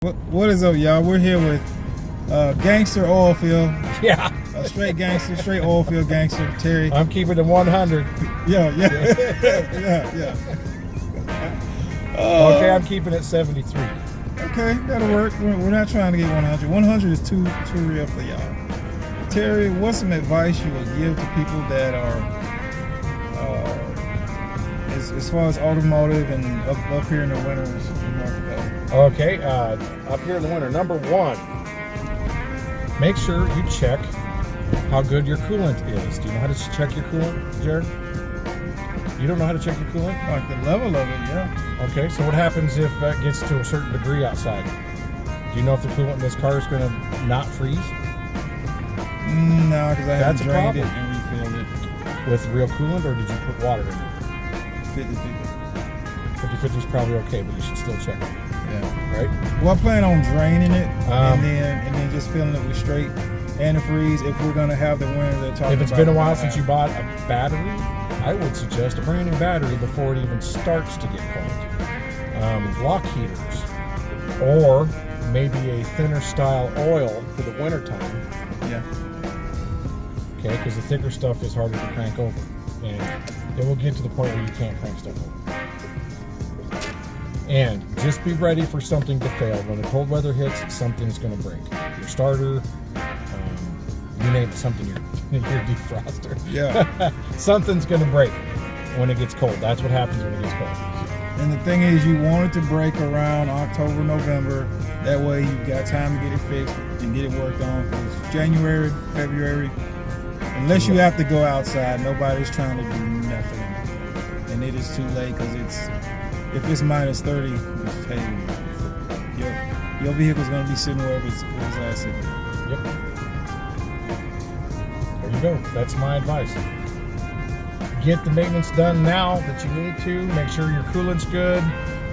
What is up, y'all? We're here with gangster Oilfield. Yeah. Straight gangster, straight Oilfield gangster, Terry. I'm keeping it 100. Yeah. Okay, I'm keeping it 73. Okay, that'll work. We're not trying to get 100. 100 is too real for y'all. Terry, what's some advice you would give to people that are, as far as automotive and up here in the winters in North Dakota? Okay, up here in the winter, number one, make sure you check how good your coolant is. Do you know how to check your coolant, Jared? You don't know how to check your coolant? Like the level of it, yeah. Okay, so what happens if that gets to a certain degree outside? Do you know if the coolant in this car is going to not freeze? No, because I haven't drained it and refilled it. With real coolant, or did you put water in it? 50-50. 50-50 is probably okay, but you should still check it. Yeah. Right? Well, I plan on draining it and then just filling it with straight antifreeze if we're going to have the winter they're talking about. If it's been a while since you bought a battery, I would suggest a brand new battery before it even starts to get cold. Block heaters, or maybe a thinner style oil for the winter time. Yeah. Okay, because the thicker stuff is harder to crank over, and it will get to the point where you can't crank stuff over. And just be ready for something to fail. When the cold weather hits, something's going to break. Your starter, you name it, something, your defroster. Yeah. Something's going to break when it gets cold. That's what happens when it gets cold. And the thing is, you want it to break around October, November. That way you've got time to get it fixed and get it worked on. Because January, February, unless you have to go outside, nobody's trying to do nothing. And it is too late, because if it's minus 30, hey, your vehicle's going to be sitting wherever it's last sitting. Yep. There you go. That's my advice. Get the maintenance done now that you need to. Make sure your coolant's good.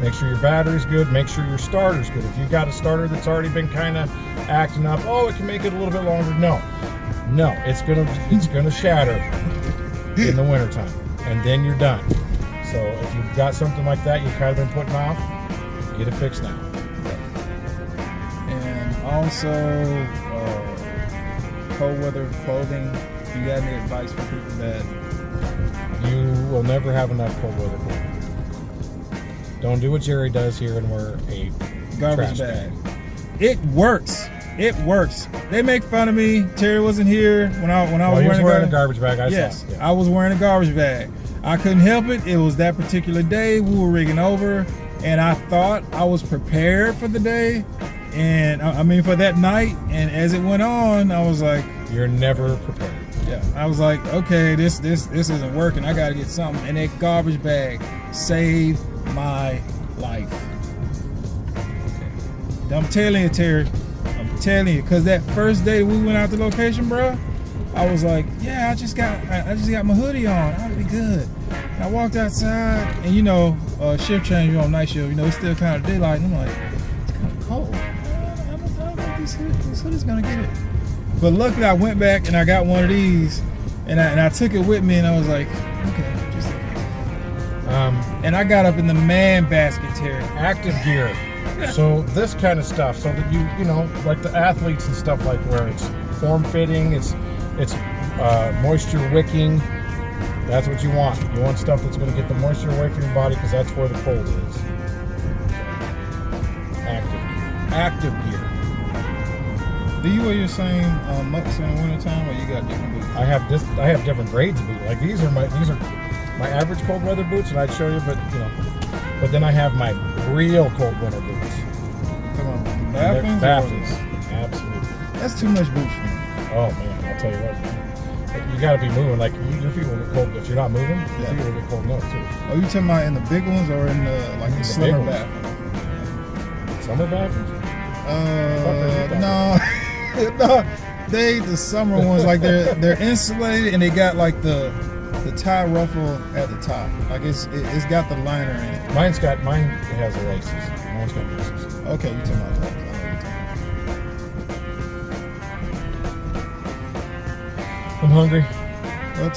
Make sure your battery's good. Make sure your starter's good. If you've got a starter that's already been kind of acting up, oh, it can make it a little bit longer. No, it's gonna shatter in the wintertime, and then you're done. So if you've got something like that you've kind of been putting off, get it fixed now. And also, cold weather clothing. You got any advice for people that? You will never have enough cold weather clothing. Don't do what Jerry does here and wear a garbage bag. It works. It works. They make fun of me. Terry wasn't here when I was wearing a garbage bag. Yes, yeah. I was wearing a garbage bag. I couldn't help it. It was that particular day. We were rigging over, and I thought I was prepared for the day, and I mean for that night. And as it went on, I was like, "You're never prepared." Yeah, I was like, okay, this isn't working. I got to get something. And that garbage bag saved my life. I'm telling you, Terry. I'm telling you, because that first day we went out to location, bro, I was like, yeah, I just got my hoodie on. I'll be good. And I walked outside, and shift change on night shift. It's still kind of daylight. And I'm like, it's kind of cold. I don't know if this hoodie's gonna get it. But luckily, I went back and I got one of these, and I took it with me, and I was like, okay, just in case. And I got up in the man basket, Terry. Active gear. So this kind of stuff, so that you like the athletes and stuff, like where it's form fitting, it's moisture wicking. That's what you want. You want stuff that's going to get the moisture away from your body, because that's where the cold is. Active gear. Do you wear your same mucks in the wintertime, or you got different boots? I have different grades of boots. Like these are my average cold weather boots, and I'd show you, but then I have my real cold winter boots. Come on, Baffins? Absolutely. That's too much boots for me. Oh man, I'll tell you what. You got to be moving. Like your feet will get cold if you're not moving. Your feet will get cold enough too. Are you talking about in the big ones or in the summer Baffins? Summer Baffins? No. No, the summer ones, like they're insulated, and they got like the tie ruffle at the top. Like it's got the liner in it. Mine has the laces. Mine's got laces. Okay, you talking about that. I'm hungry. Well,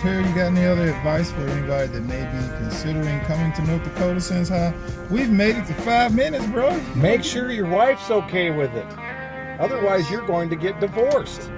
Terry, you got any other advice for anybody that may be considering coming to North Dakota, since how we've made it to 5 minutes, bro? Make sure your wife's okay with it. Otherwise, you're going to get divorced.